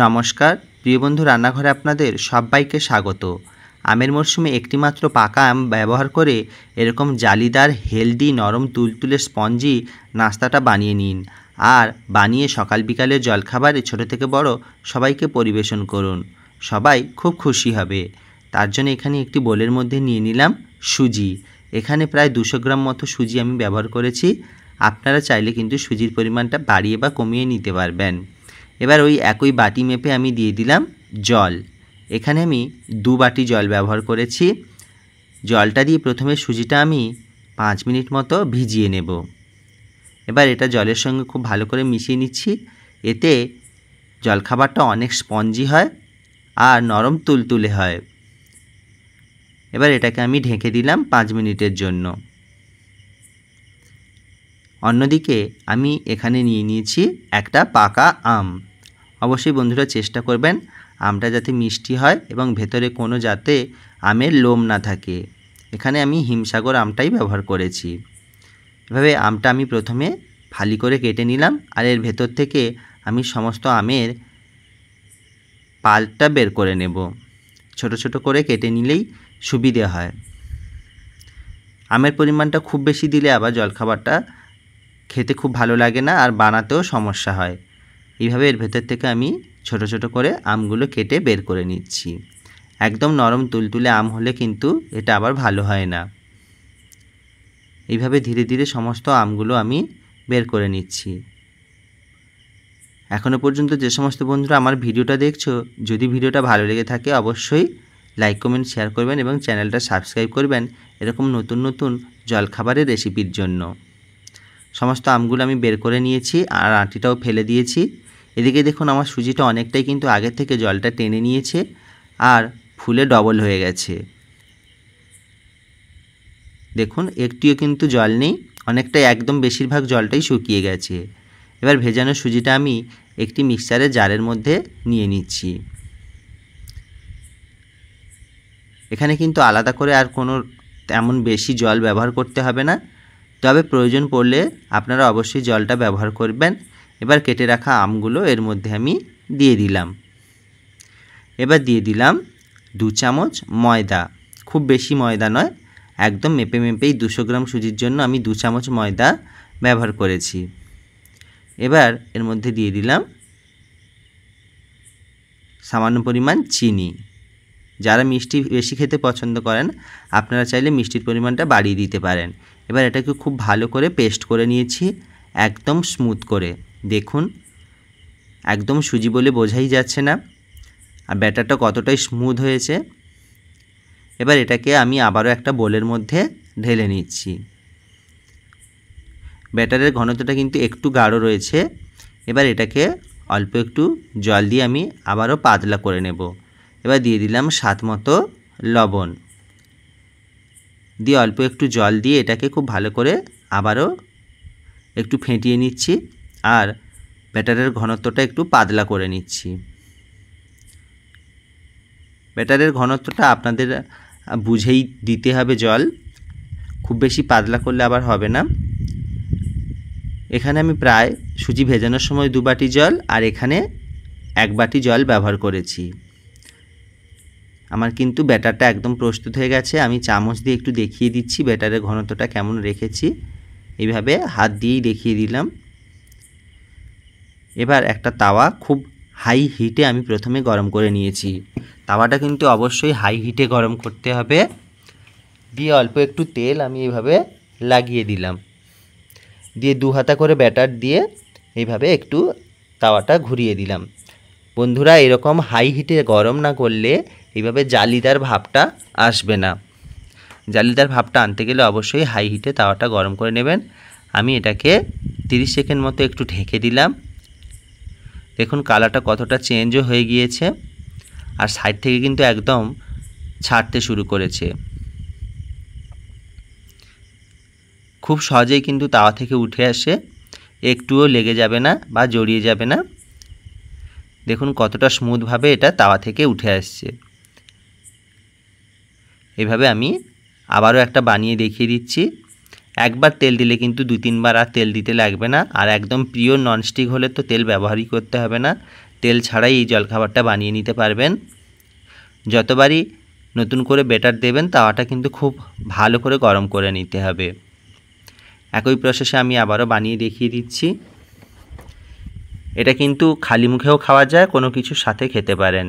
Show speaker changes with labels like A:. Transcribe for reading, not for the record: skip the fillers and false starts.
A: নমস্কার প্রিয় বন্ধু, রান্নাঘরে আপনাদের সবাইকে স্বাগত। আমের মরশুমে একটিমাত্র পাকা আম ব্যবহার করে এরকম জালিদার, হেলদি, নরম, তুলতুলে, স্পঞ্জি নাস্তাটা বানিয়ে নিন। আর বানিয়ে সকাল বিকালের জলখাবারে ছোট থেকে বড় সবাইকে পরিবেশন করুন। সবাই খুব খুশি হবে। তার জন্য এখানে একটি বোলের মধ্যে নিয়ে নিলাম সুজি। এখানে প্রায় 200 গ্রাম মতো সুজি আমি ব্যবহার করেছি। আপনারা চাইলে কিন্তু সুজির পরিমাণটা বাড়িয়ে বা কমিয়ে নিতে পারবেন। এবার ওই একই বাটি মেপে আমি দিয়ে দিলাম জল। এখানে আমি 2 বাটি জল ব্যবহার করেছি। জলটা দিয়ে প্রথমে সুজিটা আমি 5 মিনিট মতো ভিজিয়ে নেব। এবার এটা জলের সঙ্গে খুব ভালো করে মিশিয়ে নিচ্ছি। এতে জলখাবারটা অনেক স্পঞ্জি হয় আর নরম তুলতুলে হয়। এবার এটাকে আমি ঢেকে দিলাম 5 মিনিটের জন্য। অন্যদিকে আমি এখানে নিয়ে নিয়েছি একটা পাকা আম। অবশ্যই বন্ধুরা চেষ্টা করবেন আমটা যাতে মিষ্টি হয় এবং ভেতরে কোনো যাতে আমের লোম না থাকে। এখানে আমি হিমসাগর আমটাই ব্যবহার করেছি। এভাবে আমটা আমি প্রথমে ফালি করে কেটে নিলাম আর এর ভেতর থেকে আমি সমস্ত আমের পাল্পটা বের করে নেব। ছোট ছোট করে কেটে নিলেই সুবিধে হয়। আমের পরিমাণটা খুব বেশি দিলে আবার জলখাবারটা খেতে খুব ভালো লাগে না আর বানাতেও সমস্যা হয়। এইভাবে এর ভেতর থেকে আমি ছোট ছোট করে আমগুলো কেটে বের করে নিচ্ছি। একদম নরম তুলতুলে আম হলে কিন্তু এটা আবার ভালো হয় না। এইভাবে ধীরে ধীরে সমস্ত আমগুলো আমি বের করে নিচ্ছি। এখনও পর্যন্ত যে সমস্ত বন্ধুরা আমার ভিডিওটা দেখছো, যদি ভিডিওটা ভালো লেগে থাকে অবশ্যই লাইক, কমেন্ট, শেয়ার করবেন এবং চ্যানেলটা সাবস্ক্রাইব করবেন এরকম নতুন নতুন জলখাবারের রেসিপির জন্য। সমস্ত আমগুলো আমি বের করে নিয়েছি আর আটিটাও ফেলে দিয়েছি। এদিকে দেখুন আমার সুজিটা অনেকটাই কিন্তু আগের থেকে জলটা টেনে নিয়েছে আর ফুলে ডবল হয়ে গেছে। দেখুন একটিও কিন্তু জল নেই, অনেকটাই একদম বেশিরভাগ জলটাই শুকিয়ে গেছে। এবার ভেজানো সুজিটা আমি একটি মিক্সচারের জারের মধ্যে নিয়ে নিচ্ছি। এখানে কিন্তু আলাদা করে আর কোনো তেমন বেশি জল ব্যবহার করতে হবে না, তবে প্রয়োজন পড়লে আপনারা অবশ্যই জলটা ব্যবহার করবেন। এবার কেটে রাখা আমগুলো এর মধ্যে আমি দিয়ে দিলাম। এবার দিয়ে দিলাম 2 চামচ ময়দা। খুব বেশি ময়দা নয়, একদম মেপে মেপেই 200 গ্রাম সুজির জন্য আমি 2 চামচ ময়দা ব্যবহার করেছি। এবার এর মধ্যে দিয়ে দিলাম সামান্য পরিমাণ চিনি। যারা মিষ্টি বেশি খেতে পছন্দ করেন আপনারা চাইলে মিষ্টির পরিমাণটা বাড়িয়ে দিতে পারেন। এবার এটাকে খুব ভালো করে পেস্ট করে নিয়েছি, একদম স্মুথ করে। দেখুন একদম সুজি বলে বোঝাই যাচ্ছে না আর ব্যাটারটা কতটাই স্মুথ হয়েছে। এবার এটাকে আমি আবারও একটা বোলের মধ্যে ঢেলে নিচ্ছি। ব্যাটারের ঘনত্বটা কিন্তু একটু গাঢ় রয়েছে। এবার এটাকে অল্প একটু জল দিয়ে আমি আবারও পাতলা করে নেব। এবার দিয়ে দিলাম স্বাদ মতো লবণ, দিয়ে অল্প একটু জল দিয়ে এটাকে খুব ভালো করে আবারও একটু ফেটিয়ে নিচ্ছি আর ব্যাটারের ঘনত্বটা একটু পাতলা করে নিচ্ছি। ব্যাটারের ঘনত্বটা আপনাদের বুঝেই দিতে হবে জল, খুব বেশি পাতলা করলে আবার হবে না। এখানে আমি প্রায় সুজি ভেজানোর সময় 2 বাটি জল আর এখানে 1 বাটি জল ব্যবহার করেছি। আমার কিন্তু ব্যাটারটা একদম প্রস্তুত হয়ে গেছে। আমি চামচ দিয়ে একটু দেখিয়ে দিচ্ছি ব্যাটারের ঘনত্বটা কেমন রেখেছি। এইভাবে হাত দিয়েই দেখিয়ে দিলাম। এবার একটা তাওয়া খুব হাই হিটে আমি প্রথমে গরম করে নিয়েছি। তাওয়াটা কিন্তু অবশ্যই হাই হিটে গরম করতে হবে। দিয়ে অল্প একটু তেল আমি এইভাবে লাগিয়ে দিলাম, দিয়ে 2 হাতা করে ব্যাটার দিয়ে এইভাবে একটু তাওয়াটা ঘুরিয়ে দিলাম। বন্ধুরা এরকম হাই হিটে গরম না করলে এইভাবে জালিদার ভাবটা আসবে না। জালিদার ভাবটা আনতে গেলে অবশ্যই হাই হিটে তাওয়াটা গরম করে নেবেন। আমি এটাকে 30 সেকেন্ড মতো একটু ঢেকে দিলাম। দেখুন কালারটা কতটা চেঞ্জও হয়ে গিয়েছে আর সাইড থেকে কিন্তু একদম ছাড়তে শুরু করেছে। খুব সহজেই কিন্তু তাওয়া থেকে উঠে আসে, একটুও লেগে যাবে না বা জড়িয়ে যাবে না। দেখুন কতটা স্মুথভাবে এটা তাওয়া থেকে উঠে আসছে। এভাবে আমি আবারও একটা বানিয়ে দেখিয়ে দিচ্ছি। একবার তেল দিলে কিন্তু 2-3 বার আর তেল দিতে লাগবে না। আর একদম পিওর ননস্টিক হলে তো তেল ব্যবহারই করতে হবে না। তেল ছাড়াই এই জলখাবারটা বানিয়ে নিতে পারবেন। যতবারই নতুন করে ব্যাটার দেবেন তাওয়াটা কিন্তু খুব ভালো করে গরম করে নিতে হবে। একই প্রসেসে আমি আবারও বানিয়ে দেখিয়ে দিচ্ছি। এটা কিন্তু খালি মুখেও খাওয়া যায়, কোনো কিছুর সাথে খেতে পারেন।